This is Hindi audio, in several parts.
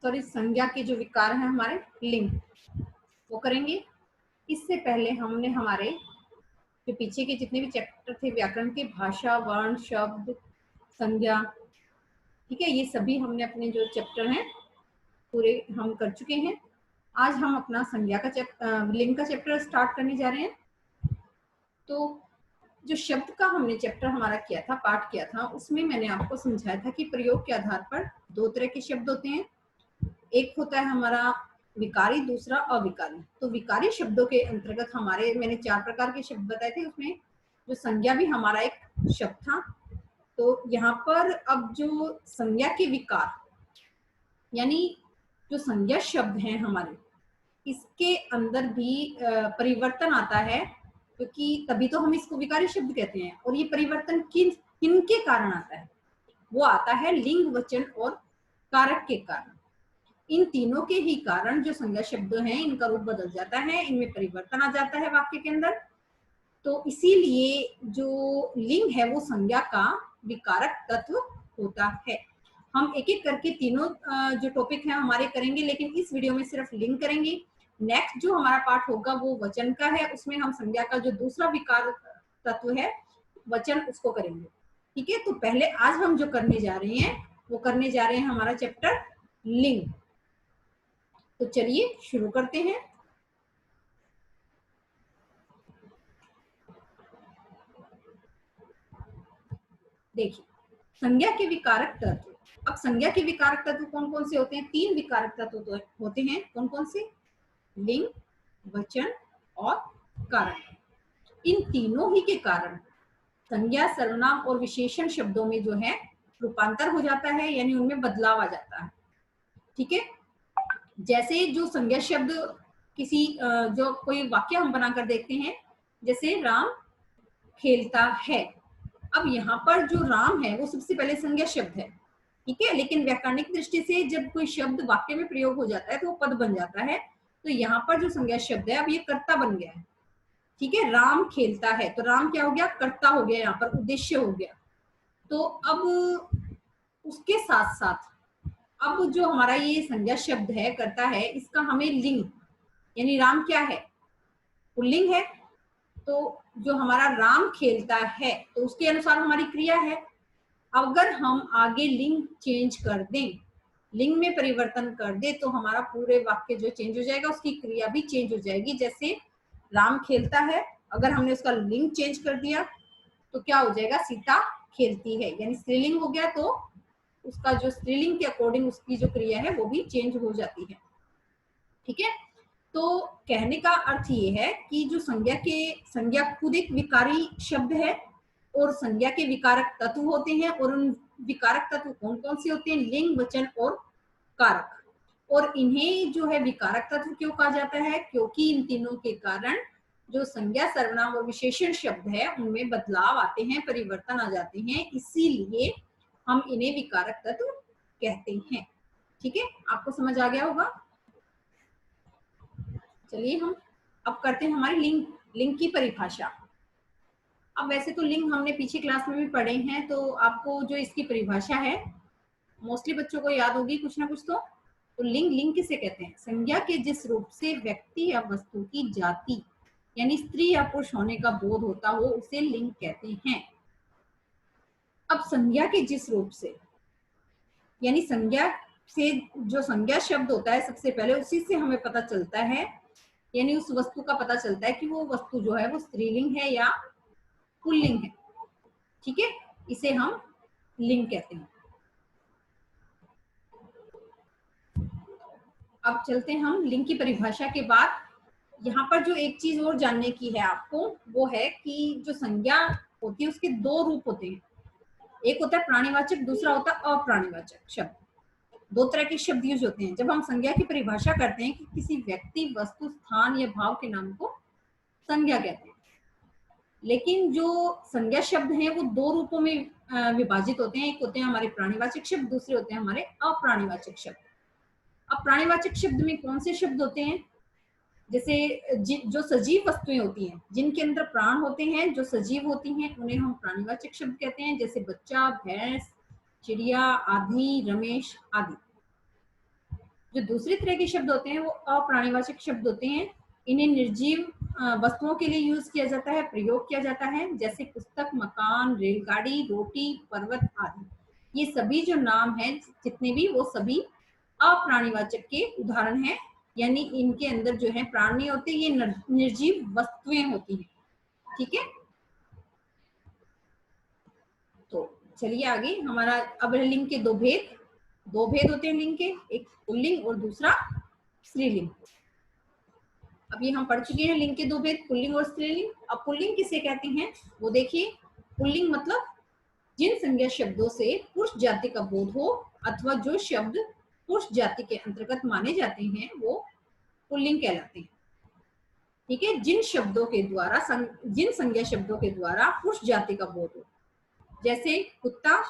सॉरी संज्ञा के जो विकार हैं हमारे लिंग, वो करेंगे। इससे पहले हमने हमारे जो पीछे के जितने भी चैप्टर थे व्याकरण के, भाषा, वर्ण, शब्द, संज्ञा, ठीक है, ये सभी हमने अपने जो चैप्टर हैं पूरे हम कर चुके हैं। आज हम अपना संज्ञा का लिंग का चैप्टर स्टार्ट करने जा रहे हैं। तो जो शब्द का हमने चैप्टर हमारा किया था, पाठ किया था, उसमें मैंने आपको समझाया था कि प्रयोग के आधार पर दो तरह के शब्द होते हैं। एक होता है हमारा विकारी, दूसरा अविकारी। तो विकारी शब्दों के अंतर्गत हमारे मैंने 4 प्रकार के शब्द बताए थे, उसमें जो संज्ञा भी हमारा एक शब्द था। तो यहाँ पर अब जो संज्ञा के विकार यानी जो संज्ञा शब्द हैं हमारे, इसके अंदर भी परिवर्तन आता है, क्योंकि तभी तो हम इसको विकारी शब्द कहते हैं। और ये परिवर्तन किनके कारण आता है? वो आता है लिंग, वचन और कारक के कारण। इन तीनों के ही कारण जो संज्ञा शब्द हैं इनका रूप बदल जाता है, इनमें परिवर्तन आ जाता है वाक्य के अंदर। तो इसीलिए जो लिंग है वो संज्ञा का विकारक तत्व होता है। हम एक एक करके तीनों जो टॉपिक है हमारे करेंगे, लेकिन इस वीडियो में सिर्फ लिंग करेंगे। नेक्स्ट जो हमारा पाठ होगा वो वचन का है, उसमें हम संज्ञा का जो दूसरा विकार तत्व है वचन, उसको करेंगे। ठीक है, तो पहले आज हम जो करने जा रहे हैं वो करने जा रहे हैं हमारा चैप्टर लिंग। तो चलिए शुरू करते हैं। देखिए, संज्ञा के विकारक तत्व। अब संज्ञा के विकारक तत्व कौन कौन से होते हैं? 3 विकारक तत्व होते हैं। कौन कौन से? लिंग, वचन और कारक। इन तीनों ही के कारण संज्ञा, सर्वनाम और विशेषण शब्दों में जो है रूपांतर हो जाता है, यानी उनमें बदलाव आ जाता है। ठीक है, जैसे जो संज्ञा शब्द किसी जो कोई वाक्य हम बनाकर देखते हैं, जैसे राम खेलता है। अब यहाँ पर जो राम है वो सबसे पहले संज्ञा शब्द है, ठीक है, लेकिन व्याकरणिक दृष्टि से जब कोई शब्द वाक्य में प्रयोग हो जाता है तो वो पद बन जाता है। तो यहाँ पर जो संज्ञा शब्द है अब ये कर्ता बन गया है। ठीक है, राम खेलता है, तो राम क्या हो गया? कर्ता हो गया, यहाँ पर उद्देश्य हो गया। तो अब उसके साथ साथ अब जो हमारा ये संज्ञा शब्द है कर्ता है, इसका हमें लिंग यानी राम क्या है? पुल्लिंग है। तो जो हमारा राम खेलता है तो उसके अनुसार हमारी क्रिया है। अगर हम आगे लिंग चेंज कर दें, लिंग में परिवर्तन कर दे, तो हमारा पूरे वाक्य जो चेंज हो जाएगा, उसकी क्रिया भी चेंज हो जाएगी। जैसे राम खेलता है, अगर हमने उसका लिंग चेंज कर दिया तो क्या हो जाएगा? सीता खेलती है, यानी स्त्रीलिंग हो गया। तो उसका जो स्त्रीलिंग के अकॉर्डिंग उसकी जो क्रिया है वो भी चेंज हो जाती है। ठीक है, तो कहने का अर्थ ये है कि जो संज्ञा खुद एक विकारी शब्द है और संज्ञा के विकारक तत्व होते हैं। और उन विकारक तत्व कौन कौन से होते हैं? लिंग, वचन और कारक। और इन्हें जो है विकारक तत्व क्यों कहा जाता है? क्योंकि इन तीनों के कारण जो संज्ञा, सर्वनाम और विशेषण शब्द है उनमें बदलाव आते हैं, परिवर्तन आ जाते हैं, इसीलिए हम इन्हें विकारक तत्व कहते हैं। ठीक है, आपको समझ आ गया होगा। चलिए हम अब करते हैं हमारी लिंग की परिभाषा। अब वैसे तो लिंग हमने पीछे क्लास में भी पढ़े हैं, तो आपको जो इसकी परिभाषा है मोस्टली बच्चों को याद होगी कुछ ना कुछ। तो लिंग किसे कहते हैं? संज्ञा के जिस रूप से व्यक्ति या वस्तु की जाति यानी स्त्री या पुरुष होने का बोध होता हो उसे लिंग कहते हैं। अब संज्ञा के जिस रूप से यानी संज्ञा से जो संज्ञा शब्द होता है सबसे पहले उसी से हमें पता चलता है, यानी उस वस्तु का पता चलता है कि वो वस्तु जो है वो स्त्रीलिंग है या पुल्लिंग है। ठीक है, इसे हम लिंग कहते हैं। अब चलते हैं हम लिंग की परिभाषा के बाद। यहाँ पर जो एक चीज और जानने की है आपको, वो है कि जो संज्ञा होती है उसके 2 रूप होते हैं। एक होता है प्राणीवाचक, दूसरा होता है अप्राणीवाचक शब्द। 2 तरह के शब्द यूज होते हैं जब हम संज्ञा की परिभाषा करते हैं कि किसी व्यक्ति, वस्तु, स्थान या भाव के नाम को संज्ञा कहते हैं। लेकिन जो संज्ञा शब्द हैं वो 2 रूपों में विभाजित होते हैं। एक होते हैं हमारे प्राणीवाचक शब्द, दूसरे होते हैं हमारे अप्राणीवाचक शब्द। अब प्राणीवाचक शब्द में कौन से शब्द होते हैं? जैसे जो सजीव वस्तुएं होती हैं, जिनके अंदर प्राण होते हैं, जो सजीव होती हैं, उन्हें हम प्राणीवाचक शब्द कहते हैं। जैसे बच्चा, भैंस, चिड़िया आदि, रमेश आदि। जो दूसरी तरह के शब्द होते हैं वो अप्राणीवाचक शब्द होते हैं। इन्हें निर्जीव वस्तुओं के लिए यूज किया जाता है, प्रयोग किया जाता है, जैसे पुस्तक, मकान, रेलगाड़ी, रोटी, पर्वत आदि। ये सभी जो नाम हैं जितने भी, वो सभी अप्राणीवाचक के उदाहरण हैं, यानी इनके अंदर जो है प्राण नहीं होते, ये निर्जीव वस्तुएं होती हैं। ठीक है, तो चलिए आगे। हमारा अब है लिंग के दो भेद। दो भेद होते हैं लिंग के, एक पुल्लिंग और दूसरा स्त्रीलिंग। अभी हम पढ़ चुके हैं लिंग के दो भेद, पुल्लिंग और स्त्रीलिंग। अब पुल्लिंग किसे कहते हैं वो देखिए। पुल्लिंग मतलब जिन संज्ञा शब्दों से पुरुष जाति का बोध हो अथवा जो शब्द पुरुष जाति के अंतर्गत माने जाते हैं वो पुल्लिंग कहलाते हैं। ठीक है, जिन शब्दों के द्वारा जिन संज्ञा शब्दों के द्वारा पुरुष जाति का बोध हो, जैसे कुत्ता,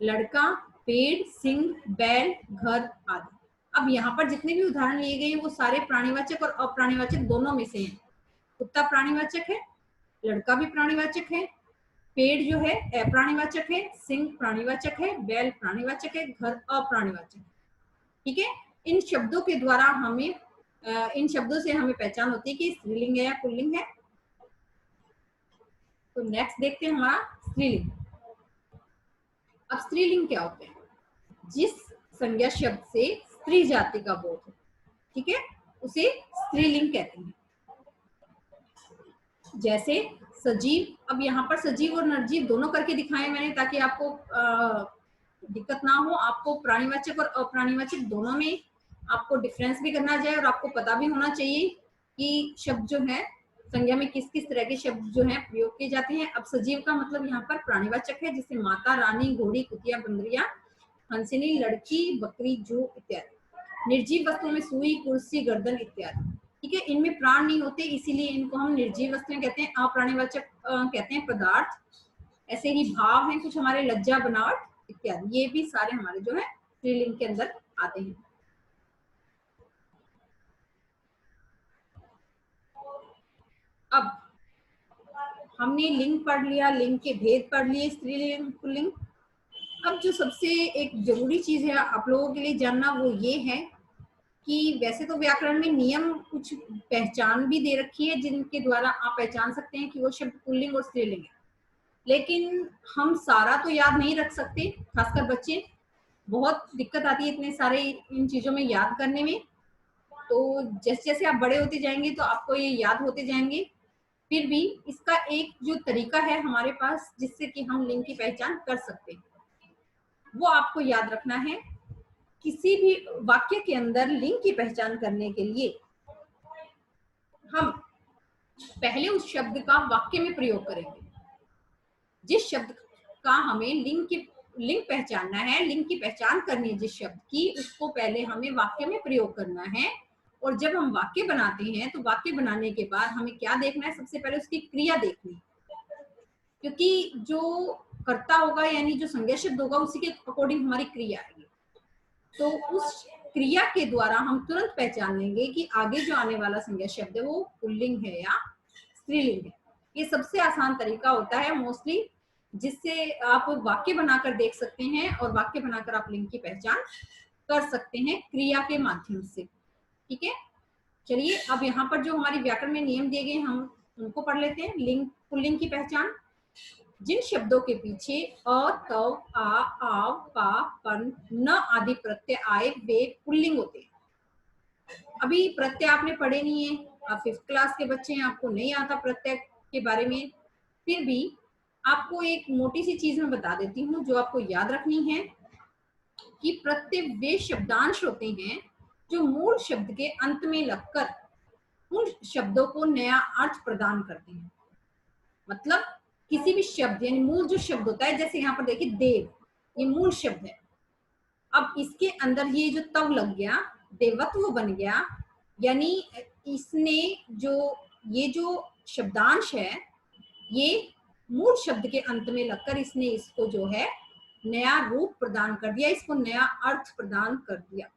लड़का, पेड़, सिंह, बैल, घर आदि। अब यहाँ पर जितने भी उदाहरण लिए गए हैं वो सारे प्राणीवाचक और अप्राणीवाचक दोनों में से हैं। कुत्ता प्राणीवाचक है, लड़का भी प्राणीवाचक है, पेड़ जो है अप्राणीवाचक है, सिंह प्राणीवाचक है, बैल प्राणीवाचक है, घर अप्राणीवाचक है। ठीक है, इन शब्दों के द्वारा हमें इन शब्दों से हमें पहचान होती है कि स्त्रीलिंग है या पुल्लिंग है। तो नेक्स्ट देखते हैं हमारा स्त्रीलिंग। अब स्त्रीलिंग क्या होते हैं? जिस संज्ञा शब्द से स्त्री जाति का बोध हो, ठीक है, उसे स्त्रीलिंग कहते हैं। जैसे सजीव, अब यहाँ पर सजीव और निर्जीव दोनों करके दिखाए मैंने ताकि आपको दिक्कत ना हो। आपको प्राणीवाचक और अप्राणीवाचक दोनों में आपको डिफरेंस भी करना जाए और आपको पता भी होना चाहिए कि शब्द जो है संज्ञा में किस किस तरह के शब्द जो है प्रयोग किए जाते हैं। अब सजीव का मतलब यहाँ पर प्राणीवाचक है, जैसे माता, रानी, घोड़ी, कुतिया, बंदरिया, हंसिनी, लड़की, बकरी, जू इत्यादि। निर्जीव वस्तुओं में सुई, कुर्सी, गर्दन इत्यादि। ठीक है, इनमें प्राण नहीं होते, इसीलिए इनको हम निर्जीव वस्तुएं कहते हैं। अप्राणीवाचक कहते हैं पदार्थ। ऐसे ही भाव हैं कुछ हमारे, लज्जा, बनावट इत्यादि। ये भी सारे हमारे जो है स्त्रीलिंग के अंदर आते हैं। अब हमने लिंग पढ़ लिया, लिंग के भेद पढ़ लिए, स्त्रीलिंग, पुल्लिंग। अब जो सबसे एक जरूरी चीज है आप लोगों के लिए जानना वो ये है कि वैसे तो व्याकरण में नियम कुछ पहचान भी दे रखी है जिनके द्वारा आप पहचान सकते हैं कि वो शब्द पुल्लिंग और स्त्रीलिंग है, लेकिन हम सारा तो याद नहीं रख सकते। खासकर बच्चे, बहुत दिक्कत आती है इतने सारे इन चीजों में याद करने में। तो जैसे जैसे आप बड़े होते जाएंगे तो आपको ये याद होते जाएंगे। फिर भी इसका एक जो तरीका है हमारे पास जिससे कि हम लिंग की पहचान कर सकते हैं, वो आपको याद रखना है। किसी भी वाक्य के अंदर लिंग की पहचान करने के लिए हम पहले उस शब्द का वाक्य में प्रयोग करेंगे। जिस शब्द का हमें लिंग पहचानना है, लिंग की पहचान करनी है जिस शब्द की, उसको पहले हमें वाक्य में प्रयोग करना है। और जब हम वाक्य बनाते हैं तो वाक्य बनाने के बाद हमें क्या देखना है? सबसे पहले उसकी क्रिया देखनी है, क्योंकि जो कर्ता होगा यानी जो संज्ञा शब्द होगा उसी के अकॉर्डिंग हमारी क्रिया आएगी। तो उस क्रिया के द्वारा हम तुरंत पहचान लेंगे कि आगे जो आने वाला संज्ञा शब्द है वो पुल्लिंग है या स्त्रीलिंग है। ये सबसे आसान तरीका होता है मोस्टली, जिससे आप वाक्य बनाकर देख सकते हैं और वाक्य बनाकर आप लिंग की पहचान कर सकते हैं क्रिया के माध्यम से। ठीक है, चलिए अब यहाँ पर जो हमारी व्याकरण में नियम दिए गए हम उनको पढ़ लेते हैं। लिंग, पुल्लिंग की पहचान। जिन शब्दों के पीछे अ, तव, आ, आव, पा, पन, न आदि प्रत्यय आए वे पुल्लिंग होते हैं। अभी प्रत्यय आपने पढ़े नहीं है, आप 5th क्लास के बच्चे हैं, आपको नहीं आता प्रत्यय के बारे में। फिर भी आपको एक मोटी सी चीज मैं बता देती हूँ जो आपको याद रखनी है कि प्रत्यय वे शब्दांश होते हैं जो मूल शब्द के अंत में लगकर उन शब्दों को नया अर्थ प्रदान करते हैं। मतलब किसी भी शब्द यानी मूल जो शब्द होता है, जैसे यहाँ पर देखिए देव, ये मूल शब्द है। अब इसके अंदर ये जो तव लग गया, देवत्व बन गया, यानी इसने ये जो शब्दांश है ये मूल शब्द के अंत में लगकर इसने इसको जो है नया रूप प्रदान कर दिया, इसको नया अर्थ प्रदान कर दिया।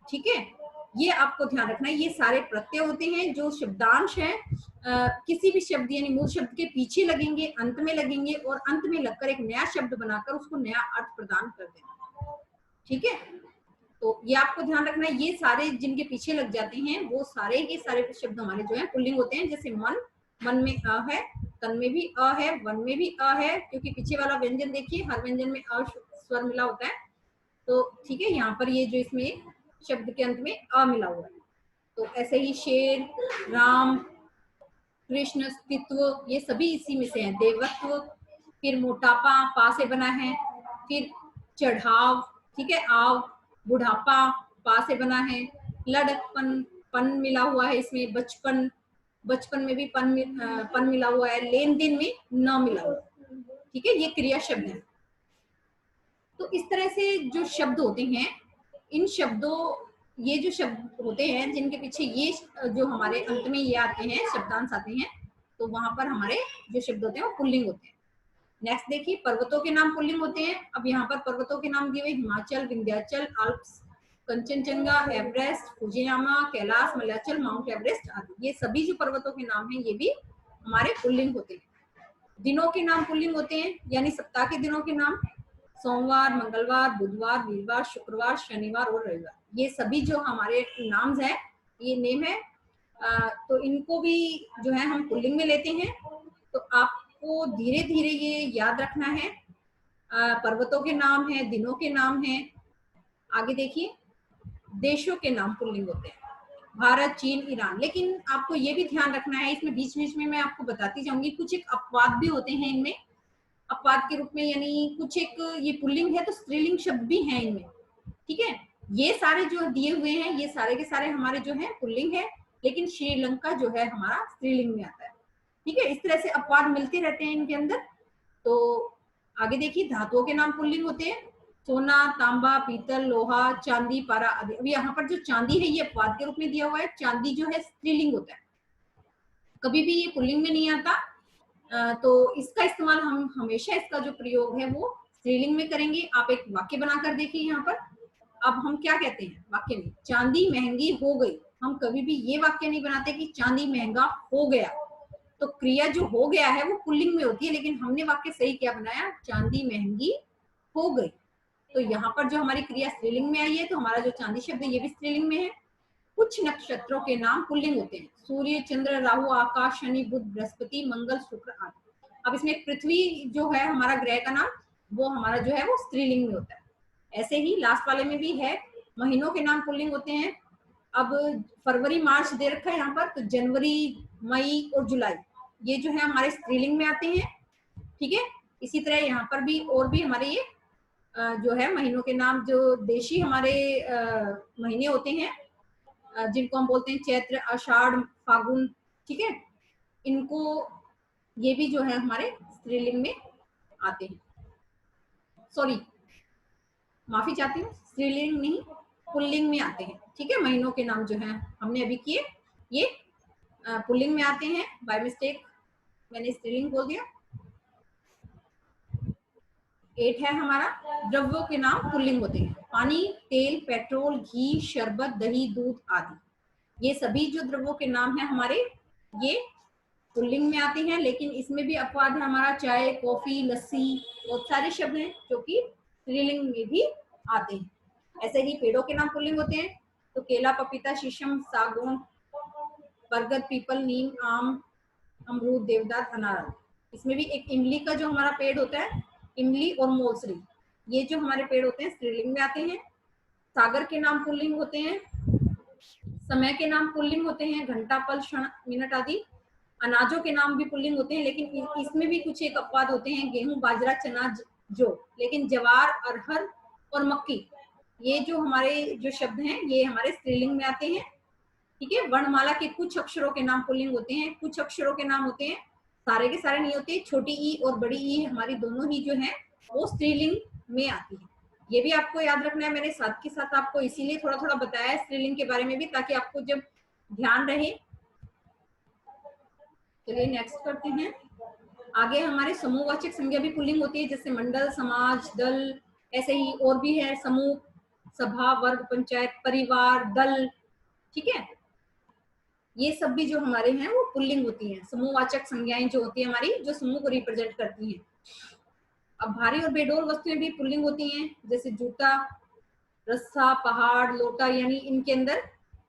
ठीक है, ये आपको ध्यान रखना है। ये सारे प्रत्यय होते हैं जो शब्दांश है, किसी भी शब्द यानी मूल शब्द के पीछे लगेंगे, अंत में लगेंगे और अंत में लगकर एक नया शब्द बनाकर उसको नया अर्थ प्रदान कर देंगे। ठीक है, तो ये आपको ध्यान रखना है, ये सारे जिनके पीछे लग जाते हैं वो सारे के सारे शब्द हमारे जो है पुल्लिंग होते हैं। जैसे मन, मन में अ है, तन में भी अ है, वन में भी अ है, क्योंकि पीछे वाला व्यंजन देखिए हर व्यंजन में अ स्वर मिला होता है। तो ठीक है, यहाँ पर ये जो इसमें शब्द के अंत में अ मिला हुआ है। तो ऐसे ही शेर, राम, कृष्ण, स्थित्व, ये सभी इसी में से है। देवत्व, फिर मोटापा पा से बना है, फिर चढ़ाव, ठीक है, आव, बुढ़ापा पा से बना है, लड़कपन, पन मिला हुआ है इसमें, बचपन, बचपन में भी पन मिला हुआ है, लेन देन में न मिला हुआ है। ठीक है, ये क्रिया शब्द है। तो इस तरह से जो शब्द होते हैं, इन शब्दों, ये जो शब्द होते हैं जिनके पीछे ये जो हमारे अंत में ये आते हैं, शब्दांश आते हैं, तो वहां पर हमारे जो शब्द होते हैं वो पुल्लिंग होते हैं। नेक्स्ट देखिए, पर्वतों के नाम पुल्लिंग होते हैं। अब यहाँ पर पर्वतों के नाम दिए हुए Himachal, Vindhyachal, Alps, Kanchenjunga, Everest, Fujiyama, Kailash, Malayachal, mount Everest आदि, ये सभी जो पर्वतों के नाम हैं ये भी हमारे पुल्लिंग होते हैं। दिनों के नाम पुल्लिंग होते हैं, यानी सप्ताह के दिनों के नाम, सोमवार, मंगलवार, बुधवार, वीरवार, शुक्रवार, शनिवार और रविवार, ये सभी जो हमारे नाम्स हैं, ये नेम है, तो इनको भी जो है हम पुल्लिंग में लेते हैं। तो आपको धीरे धीरे ये याद रखना है। पर्वतों के नाम है, दिनों के नाम है। आगे देखिए, देशों के नाम पुल्लिंग होते हैं, भारत, चीन, ईरान। लेकिन आपको ये भी ध्यान रखना है, इसमें बीच बीच में मैं आपको बताती जाऊंगी, कुछ एक अपवाद भी होते हैं इनमें, अपवाद के रूप में, यानी कुछ एक ये पुल्लिंग है तो स्त्रीलिंग शब्द भी हैं इनमें। ठीक है, ये सारे जो दिए हुए हैं ये सारे के सारे हमारे जो है पुल्लिंग है, लेकिन श्रीलंका जो है हमारा स्त्रीलिंग में आता है। ठीक है, इस तरह से अपवाद मिलते रहते हैं इनके अंदर। तो आगे देखिए, धातुओं के नाम पुल्लिंग होते हैं, सोना, तांबा, पीतल, लोहा, चांदी, पारा आदि। अब यहाँ पर जो चांदी है ये अपवाद के रूप में दिया हुआ है, चांदी जो है स्त्रीलिंग होता है, कभी भी ये पुल्लिंग में नहीं आता। तो इसका इस्तेमाल हम हमेशा, इसका जो प्रयोग है वो स्त्रीलिंग में करेंगे। आप एक वाक्य बनाकर देखिए यहाँ पर। अब हम क्या कहते हैं वाक्य में, चांदी महंगी हो गई, हम कभी भी ये वाक्य नहीं बनाते कि चांदी महंगा हो गया। तो क्रिया जो हो गया है वो पुल्लिंग में होती है, लेकिन हमने वाक्य सही क्या बनाया, चांदी महंगी हो गई। तो यहाँ पर जो हमारी क्रिया स्त्रीलिंग में आई है, तो हमारा जो चांदी शब्द है ये भी स्त्रीलिंग में है। कुछ नक्षत्रों के नाम पुल्लिंग होते हैं, सूर्य, चंद्र, राहु, आकाश, शनि, बुध, बृहस्पति, मंगल, शुक्र आदि। अब इसमें पृथ्वी जो है हमारा ग्रह का नाम, वो हमारा जो है वो स्त्रीलिंग में होता है। ऐसे ही लास्ट वाले में भी है, महीनों के नाम पुल्लिंग होते हैं। अब फरवरी, मार्च दे रखा है यहाँ पर, तो जनवरी, मई और जुलाई ये जो है हमारे स्त्रीलिंग में आते हैं। ठीक है, इसी तरह यहाँ पर भी और भी हमारे ये जो है महीनों के नाम, जो देशी हमारे महीने होते हैं, जिनको हम बोलते हैं चैत्र, आषाढ़, फागुन, ठीक है, इनको ये भी जो है हमारे स्त्रीलिंग में आते हैं। सॉरी, माफी चाहती हूँ, स्त्रीलिंग नहीं पुल्लिंग में आते हैं। ठीक है, महीनों के नाम जो हैं हमने अभी किए ये पुल्लिंग में आते हैं, बाय मिस्टेक मैंने स्त्रीलिंग बोल दिया। 8 है हमारा, द्रव्यों के नाम पुल्लिंग होते हैं, पानी, तेल, पेट्रोल, घी, शरबत, दही, दूध आदि, ये सभी जो द्रव्यों के नाम हैं हमारे, ये पुल्लिंग में आते हैं। लेकिन इसमें भी अपवाद है हमारा, चाय, कॉफी, लस्सी, बहुत सारे शब्द हैं जो कि स्त्रीलिंग में भी आते हैं। ऐसे ही पेड़ों के नाम पुल्लिंग होते हैं, तो केला, पपीता, शीशम, सागौन, बरगद, पीपल, नीम, आम, अमरूद, देवदार, अनार। इसमें भी एक इमली का जो हमारा पेड़ होता है, इमली और मोलसरी, ये जो हमारे पेड़ होते हैं स्त्रीलिंग में आते हैं। सागर के नाम पुल्लिंग होते हैं, समय के नाम पुल्लिंग होते हैं, घंटा, पल, क्षण, मिनट आदि। अनाजों के नाम भी पुल्लिंग होते हैं, लेकिन इसमें भी कुछ एक अपवाद होते हैं, गेहूं, बाजरा, चना, जौ। लेकिन जवार, अरहर और मक्की, ये जो हमारे जो शब्द हैं ये हमारे स्त्रीलिंग में आते हैं। ठीक है, वर्णमाला के कुछ अक्षरों के नाम पुल्लिंग होते हैं, कुछ अक्षरों के नाम होते हैं, सारे के सारे नहीं होते। छोटी ई और बड़ी ई हमारी दोनों ही जो है वो स्त्रीलिंग में आती है, ये भी आपको याद रखना है। मैंने साथ के साथ आपको इसीलिए थोड़ा थोड़ा बताया है स्त्रीलिंग के बारे में भी, ताकि आपको जब ध्यान रहे। चलिए नेक्स्ट करते हैं। आगे हमारे समूहवाचक संज्ञा भी पुल्लिंग होती है, जैसे मंडल, समाज, दल, ऐसे ही और भी है, समूह, सभा, वर्ग, पंचायत, परिवार, दल। ठीक है, ये सब भी जो हमारे हैं वो पुल्लिंग होती हैं। समूहवाचक संज्ञाएं जो होती है हमारी, जो समूह को रिप्रेजेंट करती हैं। अब भारी और बेडोल वस्तुएं भी पुल्लिंग होती हैं, जैसे जूता, रस्सा, पहाड़, लोटा, यानी इनके अंदर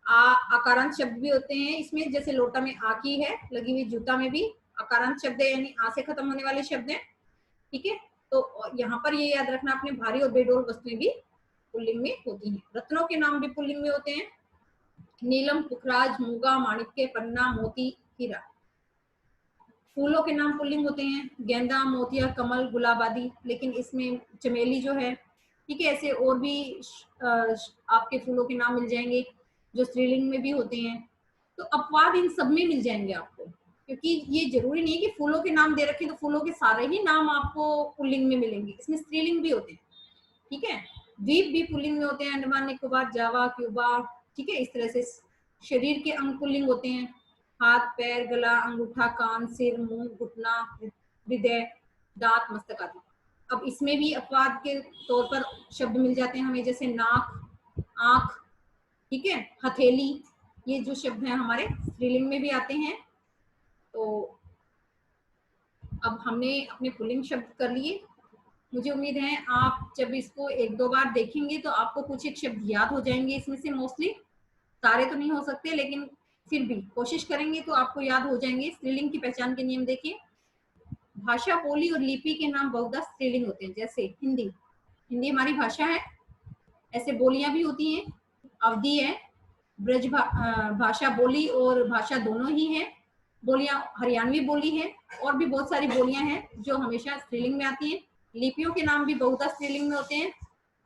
आकारांत शब्द भी होते हैं। इसमें जैसे लोटा में आ की है लगी हुई, जूता में भी आकारांत शब्द है, यानी आ से खत्म होने वाले शब्द हैं। ठीक है, तो यहाँ पर ये याद रखना आपने, भारी और बेडोल वस्तुएं भी पुल्लिंग में होती हैं। रत्नों के नाम भी पुल्लिंग में होते हैं। नीलम, पुखराज, मूंगा, माणिक्य, पन्ना, मोती, हीरा। फूलों के नाम पुल्लिंग होते हैं, गेंदा, मोतिया, कमल, गुलाब आदि। लेकिन इसमें चमेली जो है, ठीक है, ऐसे और भी आपके फूलों के नाम मिल जाएंगे जो स्त्रीलिंग में भी होते हैं। तो अपवाद इन सब में मिल जाएंगे आपको, क्योंकि ये जरूरी नहीं है कि फूलों के नाम दे रखे तो फूलों के सारे ही नाम आपको पुल्लिंग में मिलेंगे, इसमें स्त्रीलिंग भी होते हैं। ठीक है, द्वीप भी पुल्लिंग में होते हैं, अंडमान निकोबार, जावा, क्यूबा। ठीक है, इस तरह से शरीर के अंग पुल्लिंग होते हैं, हाथ, पैर, गला, अंगूठा, कान, सिर, मुंह, घुटना, हृदय, दांत, मस्तक आदि। अब इसमें भी अपवाद के तौर पर शब्द मिल जाते हैं हमें, जैसे नाक, आंख, ठीक है, हथेली। ये जो शब्द हैं हमारे स्त्रीलिंग में भी आते हैं। तो अब हमने अपने पुल्लिंग शब्द कर लिए। मुझे उम्मीद है आप जब इसको एक दो बार देखेंगे तो आपको कुछ एक शब्द याद हो जाएंगे इसमें से। मोस्टली सारे तो नहीं हो सकते, लेकिन फिर भी कोशिश करेंगे तो आपको याद हो जाएंगे। स्त्रीलिंग की पहचान के नियम देखिए। भाषा, बोली और लिपि के नाम बहुधा स्त्रीलिंग होते हैं। जैसे हिंदी, हिंदी हमारी भाषा है, ऐसे बोलियां भी होती हैं। अवधि है, ब्रज भाषा, बोली और भाषा दोनों ही है। बोलियां हरियाणवी बोली है, और भी बहुत सारी बोलियां हैं जो हमेशा स्त्रीलिंग में आती हैं। लिपियों के नाम भी बहुधा स्त्रीलिंग में होते हैं।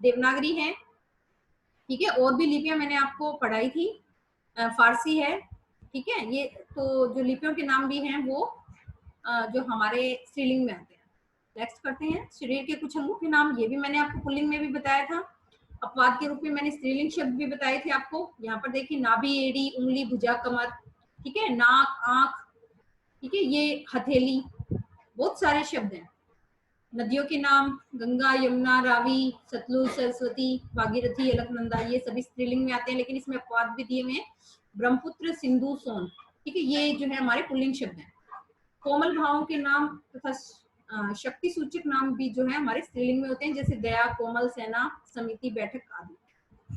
देवनागरी है, ठीक है, और भी लिपियां मैंने आपको पढ़ाई थी, फारसी है। ठीक है, ये तो जो लिपियों के नाम भी हैं वो जो हमारे स्त्रीलिंग में आते हैं। नेक्स्ट करते हैं, शरीर के कुछ अंगों के नाम। ये भी मैंने आपको पुल्लिंग में भी बताया था। अपवाद के रूप में मैंने स्त्रीलिंग शब्द भी बताए थे आपको। यहाँ पर देखिए, नाभि, एड़ी, उंगली, भुजा, कमर, ठीक है, नाक, आंख, ठीक है, ये हथेली, बहुत सारे शब्द हैं। नदियों के नाम, गंगा, यमुना, रावी, सतलुज, सरस्वती, भागीरथी, अलकनंदा, ये सभी स्त्रीलिंग में आते हैं, लेकिन इसमें अपवाद भी दिए हुए हैं। ब्रह्मपुत्र, सिंधु, सोन, ठीक है, ये जो है हमारे पुल्लिंग शब्द हैं। कोमल भावों के नाम तथा शक्ति सूचक नाम भी जो है हमारे स्त्रीलिंग में होते हैं, जैसे दया, कोमल, सेना, समिति, बैठक आदि।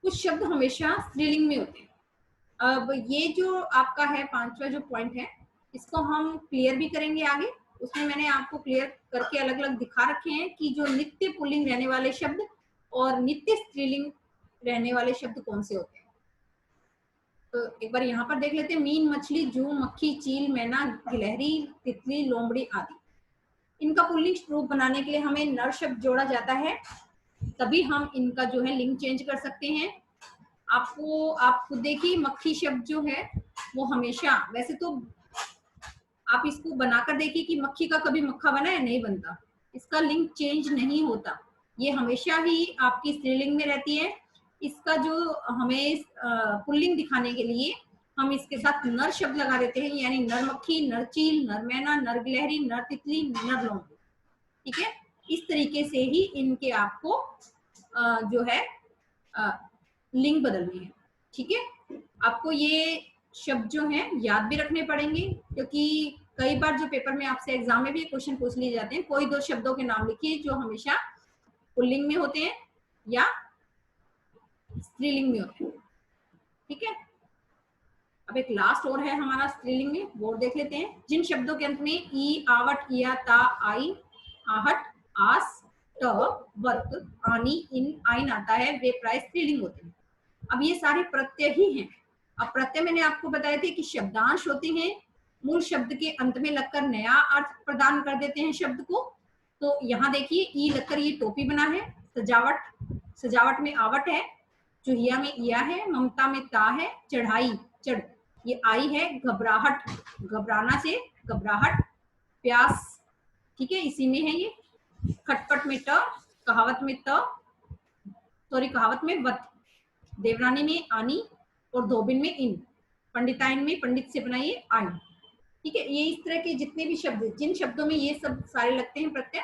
कुछ शब्द हमेशा स्त्रीलिंग में होते हैं। अब ये जो आपका है पांचवा जो पॉइंट है, इसको हम क्लियर भी करेंगे आगे। उसमें मैंने आपको क्लियर करके अलग अलग दिखा रखे हैं कि जो नित्य पुल्लिंग रहने वाले शब्द और नित्य स्त्रीलिंग रहने वाले शब्द कौन से होते हैं। तो एक बार यहाँ पर देख लेते हैं। मीन, मछली, जू, मक्खी, चील, मैना, गिलहरी, तितली, लोमड़ी आदि। इनका पुल्लिंग रूप बनाने के लिए हमें नर शब्द जोड़ा जाता है, तभी हम इनका जो है लिंग चेंज कर सकते हैं। आपको आप खुद देखिए, मक्खी शब्द जो है वो हमेशा, वैसे तो आप इसको बनाकर देखिए कि मक्खी का कभी मक्खा बना है, नहीं बनता। इसका लिंग चेंज नहीं होता, ये हमेशा ही आपकी स्त्रीलिंग में रहती है। इसका जो हमें पुल्लिंग दिखाने के लिए हम इसके साथ नर शब्द लगा देते हैं, यानी नर मक्खी, नर चील, नर मैना, नर गिलहरी, नर तितली, नर लोमड़ी। ठीक है, इस तरीके से ही इनके आपको जो है लिंग बदलनी है। ठीक है, आपको ये शब्द जो हैं याद भी रखने पड़ेंगे, क्योंकि कई बार जो पेपर में आपसे एग्जाम में भी क्वेश्चन पूछ लिए जाते हैं। कोई दो शब्दों के नाम लिखिए जो हमेशा पुल्लिंग में होते हैं या स्त्रीलिंग में होते हैं। ठीक है, अब एक लास्ट और है हमारा स्त्रीलिंग में, वो देख लेते हैं। जिन शब्दों के अंत में ई, आवट, इया, ता, आई, आहट, आस, ट, वर्त, आनी, इन, आइन आता है, वे प्राय स्त्रीलिंग होते हैं। अब ये सारे प्रत्यय ही हैं। अब प्रत्यय मैंने आपको बताया थे कि शब्दांश होते हैं, मूल शब्द के अंत में लगकर नया अर्थ प्रदान कर देते हैं शब्द को। तो यहाँ देखिए, ई लगकर ये टोपी बना है। सजावट, सजावट में आवट है। चुहिया में इया है। ममता में ता है। चढ़ाई, चढ़, ये आई है। घबराहट, घबराना से घबराहट। प्यास, ठीक है, इसी में है ये। खटपट में ट, कहावत में त, सॉरी कहावत में वत, देवरानी में आनी, और धोबिन में इन, पंडिताइन में पंडित से बनाइए आइन। ठीक है, ये इस तरह के जितने भी शब्द, जिन शब्दों में ये सब सारे लगते हैं प्रत्यय,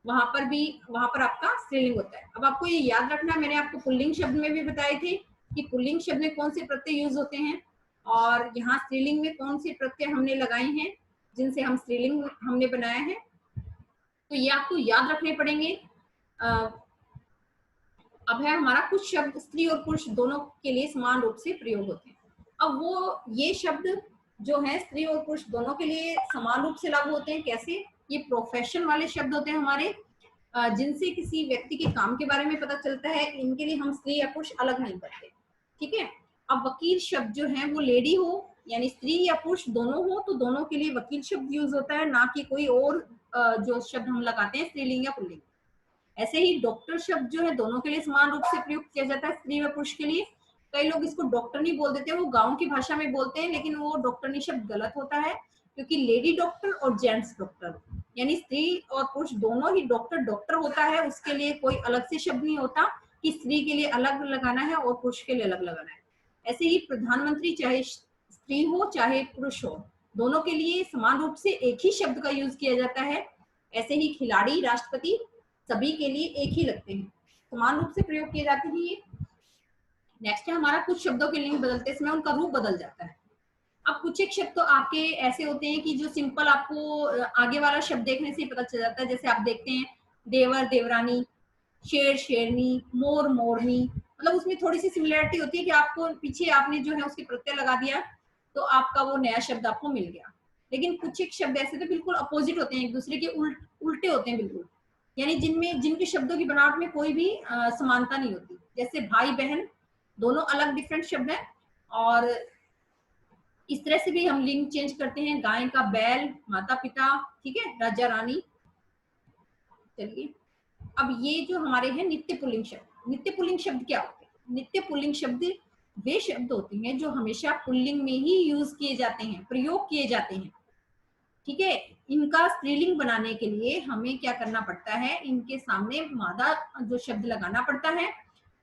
वहां पर आपका स्त्रीलिंग होता है। अब आपको ये याद रखना, मैंने आपको पुल्लिंग शब्द में भी बताए थे कि पुल्लिंग शब्द में कौन से प्रत्यय यूज होते हैं, और यहाँ स्त्रीलिंग में कौन से प्रत्यय हमने लगाए हैं जिनसे हम स्त्रीलिंग हमने बनाया है। तो ये आपको याद रखने पड़ेंगे। अब है हमारा कुछ शब्द स्त्री और पुरुष दोनों के लिए समान रूप से प्रयोग होते हैं। अब वो ये शब्द जो है स्त्री और पुरुष दोनों के लिए समान रूप से लागू होते हैं। कैसे? ये प्रोफेशन वाले शब्द होते हैं हमारे, जिनसे किसी व्यक्ति के काम के बारे में पता चलता है। इनके लिए हम स्त्री या पुरुष अलग नहीं करते, ठीक है। अब वकील शब्द जो है वो लेडी हो यानी स्त्री या पुरुष दोनों हो तो दोनों के लिए वकील शब्द यूज होता है, ना कि कोई और जो शब्द हम लगाते हैं स्त्रीलिंग या पुल्लिंग। ऐसे ही डॉक्टर शब्द जो है दोनों के लिए समान रूप से प्रयुक्त किया जाता है, स्त्री व पुरुष के लिए। कई लोग इसको डॉक्टर नहीं बोल देते, वो गांव की भाषा में बोलते हैं, लेकिन वो डॉक्टरनी शब्द गलत होता है, क्योंकि लेडी डॉक्टर और जेंट्स डॉक्टर यानी स्त्री और पुरुष दोनों ही डॉक्टर डॉक्टर होता है। उसके लिए कोई अलग से शब्द नहीं होता कि स्त्री के लिए अलग लगाना है और पुरुष के लिए अलग लगाना है। ऐसे ही प्रधानमंत्री चाहे स्त्री हो चाहे पुरुष हो, दोनों के लिए समान रूप से एक ही शब्द का यूज किया जाता है। ऐसे ही खिलाड़ी, राष्ट्रपति सभी के लिए एक ही लगते हैं, समान रूप से प्रयोग किए जाते हैं ये। नेक्स्ट है हमारा कुछ शब्दों के लिंग बदलते समय उनका रूप बदल जाता है। अब कुछ एक शब्द तो आपके ऐसे होते हैं कि जो सिंपल आपको आगे वाला शब्द देखने से ही पता चल जाता है। जैसे आप देखते हैं देवर, देवरानी, शेर, शेरनी, मोर, मोरनी, मतलब उसमें थोड़ी सी सिमिलरिटी होती है कि आपको पीछे आपने जो है उसके प्रत्यय लगा दिया तो आपका वो नया शब्द आपको मिल गया। लेकिन कुछ एक शब्द ऐसे तो बिल्कुल अपोजिट होते हैं, एक दूसरे के उल्टे होते हैं बिल्कुल, यानी जिनके शब्दों की बनावट में कोई भी समानता नहीं होती। जैसे भाई बहन दोनों अलग डिफरेंट शब्द हैं, और इस तरह से भी हम लिंग चेंज करते हैं। गाय का बैल, माता पिता, ठीक है, राजा रानी। चलिए अब ये जो हमारे हैं नित्य पुल्लिंग शब्द। नित्य पुल्लिंग शब्द क्या होते हैं? नित्य पुल्लिंग शब्द वे शब्द होते हैं जो हमेशा पुल्लिंग में ही यूज किए जाते हैं, प्रयोग किए जाते हैं, ठीक है। इनका स्त्रीलिंग बनाने के लिए हमें क्या करना पड़ता है, इनके सामने मादा जो शब्द लगाना पड़ता है,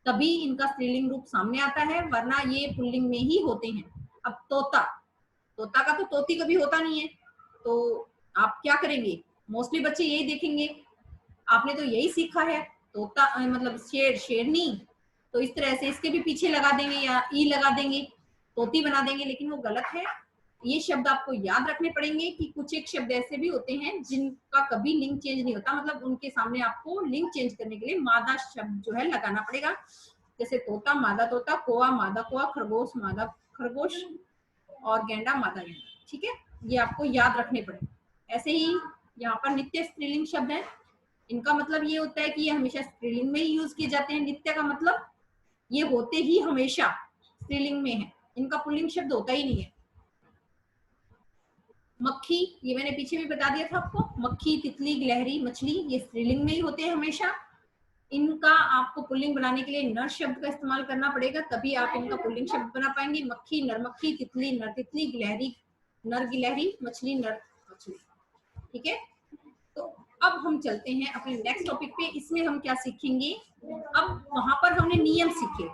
तभी इनका स्त्रीलिंग रूप सामने आता है, वरना ये पुल्लिंग में ही होते हैं। अब तोता, तोता का तो तोती कभी होता नहीं है, तो आप क्या करेंगे? मोस्टली बच्चे यही देखेंगे, आपने तो यही सीखा है, तोता मतलब शेर, शेरनी, तो इस तरह से इसके भी पीछे लगा देंगे या ई लगा देंगे, तोती बना देंगे, लेकिन वो गलत है। ये शब्द आपको याद रखने पड़ेंगे कि कुछ एक शब्द ऐसे भी होते हैं जिनका कभी लिंग चेंज नहीं होता, मतलब उनके सामने आपको लिंग चेंज करने के लिए मादा शब्द जो है लगाना पड़ेगा। जैसे तोता, मादा तोता, कोआ, मादा कोआ, खरगोश, मादा खरगोश, और गेंडा, मादा गेंडा, ठीक है, ये आपको याद रखने पड़ेंगे। ऐसे ही यहाँ पर नित्य स्त्रीलिंग शब्द है, इनका मतलब ये होता है कि ये हमेशा स्त्रीलिंग में ही यूज किए जाते हैं। नित्य का मतलब ये होते ही हमेशा स्त्रीलिंग में है, इनका पुल्लिंग शब्द होता ही नहीं है। मक्खी, ये मैंने पीछे भी बता दिया था आपको, मक्खी, तितली, गिलहरी, मछली, ये स्त्रीलिंग में ही होते हैं हमेशा। इनका आपको पुल्लिंग बनाने के लिए नर शब्द का इस्तेमाल करना पड़ेगा, तभी आप इनका पुल्लिंग शब्द बना पाएंगे। मक्खी, नर मक्खी, तितली, नर तितली, गिलहरी, नर गिलहरी, मछली, नर मछली, ठीक है। तो अब हम चलते हैं अपने नेक्स्ट टॉपिक पे। इसमें हम क्या सीखेंगे? अब वहां पर हमने नियम सीखे,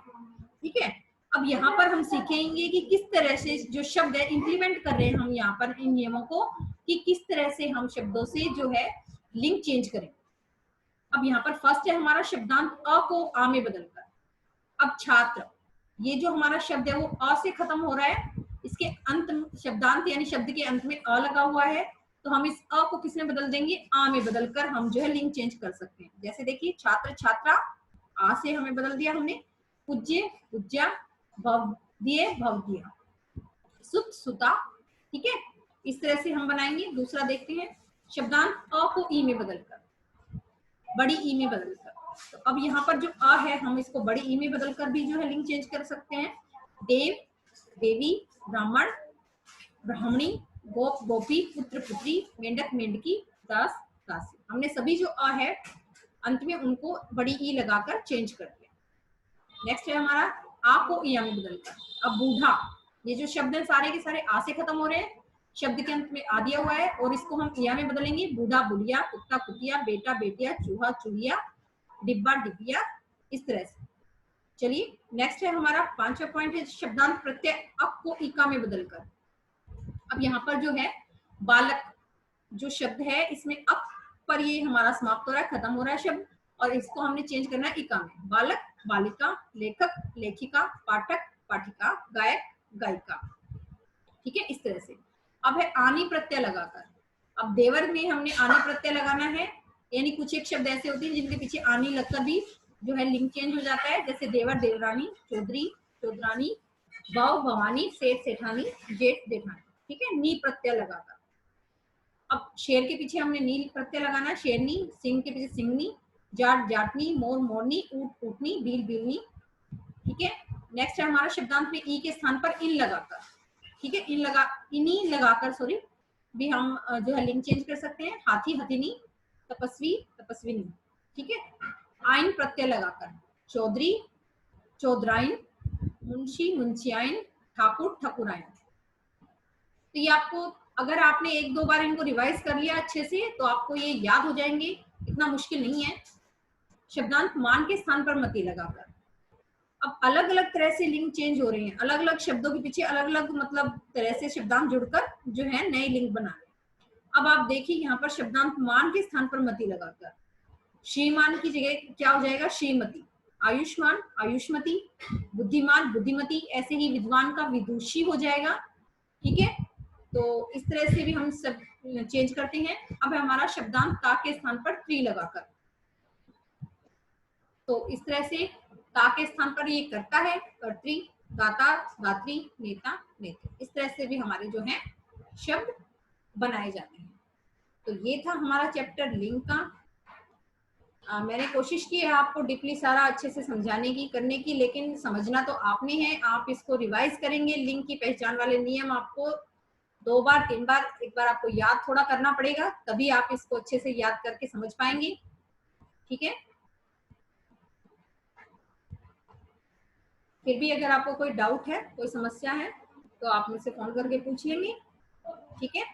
ठीक है। अब यहाँ पर हम सीखेंगे कि किस तरह से जो शब्द है इंप्लीमेंट कर रहे हैं हम यहाँ पर इन नियमों को, कि किस तरह से हम शब्दों से जो है लिंग चेंज करें। अब यहाँ पर फर्स्ट है हमारा शब्दांत अ को आ में बदलकर। अब छात्र, ये जो हमारा शब्द है वो अ से खत्म हो रहा है, इसके अंत शब्दांत यानी शब्द के अंत में अ लगा हुआ है, तो हम इस अ को किसमें बदल देंगे? आ में बदलकर हम जो है लिंग चेंज कर सकते हैं। जैसे देखिए छात्र, छात्रा, आ से हमें बदल दिया हमने, पूज्य, पूज्या, भव्य, भव्य, सुत, सुता, ठीक है। इस तरह से हम बनाएंगे। दूसरा देखते हैं शब्दांत अ को ई में बदलकर, बड़ी ई में बदलकर। तो अब यहाँ पर जो अ है हम इसको बड़ी ई में बदलकर भी जो है लिंग चेंज कर सकते हैं। देव, देवी, ब्राह्मण, ब्राह्मणी, गोप, गोपी, पुत्र, पुत्री, मेंढक, मेंढकी, दास, दासी, हमने सभी जो अ है अंत में उनको बड़ी ई लगाकर चेंज कर दिया। नेक्स्ट है हमारा आ को इया में बदलकर। अब बूढ़ा, ये जो शब्द है सारे के सारे आ से खत्म हो रहे हैं, शब्द के अंत में आ दिया हुआ है और इसको हम इया में बदलेंगे। बूढ़ा, बुढ़िया, कुत्ता, कुतिया, बेटा, बेटिया, चूहा, चूहिया, डिब्बा, डिबिया, इस तरह से। चलिए नेक्स्ट है हमारा पांचवा पॉइंट है शब्दांत प्रत्यय अक को इका में बदलकर। अब यहाँ पर जो है बालक जो शब्द है इसमें अक पर ये हमारा समाप्त हो रहा है, खत्म हो रहा है शब्द, और इसको हमने चेंज करना है इका में। बालक, बालिका, लेखक, लेखिका, पाठक, पाठिका, गायक, गायिका, ठीक है, इस तरह से। अब है आनी प्रत्यय लगाकर। अब देवर में हमने आनी प्रत्यय लगाना है, यानी कुछ एक शब्द ऐसे होते हैं जिनके पीछे आनी लगकर भी जो है लिंग चेंज हो जाता है, जैसे देवर देवरानी, चौधरी चौधरानी, भाव भवानी, सेठ सेठानी, जेठ जेठानी। ठीक है, नी प्रत्यय लगाकर। अब शेर के पीछे हमने नी प्रत्यय लगाना है, शेरनी। सिंह के पीछे सिंगनी, जाट जाटनी, मोर मोरनी, ऊट ऊटनी, बील बीलनी। ठीक है, नेक्स्ट है हमारा शब्दांत में ई के स्थान पर इन लगाकर। ठीक है, इनी लगाकर सॉरी भी हम जो है लिंग चेंज कर सकते हैं। हाथी हथिनी, तपस्वी तपस्विनी। ठीक है, आइन प्रत्यय लगाकर, चौधरी चौधराइन, मुंशी मुंशियाइन, ठाकुर ठाकुराइन। तो ये आपको, अगर आपने एक दो बार इनको रिवाइज कर लिया अच्छे से तो आपको ये याद हो जाएंगे, इतना मुश्किल नहीं है। शब्दांत मान के स्थान पर मति लगाकर। अब अलग अलग तरह से लिंग चेंज हो रहे हैं, अलग अलग शब्दों के पीछे अलग अलग मतलब तरह से शब्दांत जुड़कर जो है नए लिंग बना रहे हैं। अब आप देखिए यहाँ पर शब्दांत मान के स्थान पर मति लगाकर, श्रीमान की जगह क्या हो जाएगा, श्रीमती। आयुष्मान आयुष्मती, बुद्धिमान बुद्धिमती, ऐसे ही विद्वान का विदुषी हो जाएगा। ठीक है, तो इस तरह से भी हम सब चेंज करते हैं। अब हमारा शब्दांत ता के स्थान पर त्री लगाकर, तो इस तरह से ता के स्थान पर ये करता है, कर्त्री, गाता गात्री, नेता नेत्री। इस तरह से भी हमारे जो है शब्द बनाए जाते हैं। तो ये था हमारा चैप्टर लिंग का। मैंने कोशिश की है आपको डीपली सारा अच्छे से समझाने की, करने की, लेकिन समझना तो आपने है। आप इसको रिवाइज करेंगे, लिंग की पहचान वाले नियम आपको 2 बार 3 बार, एक बार आपको याद थोड़ा करना पड़ेगा, तभी आप इसको अच्छे से याद करके समझ पाएंगे। ठीक है, फिर भी अगर आपको कोई डाउट है, कोई समस्या है, तो आप मुझसे फोन करके पूछ लेंगे। ठीक है।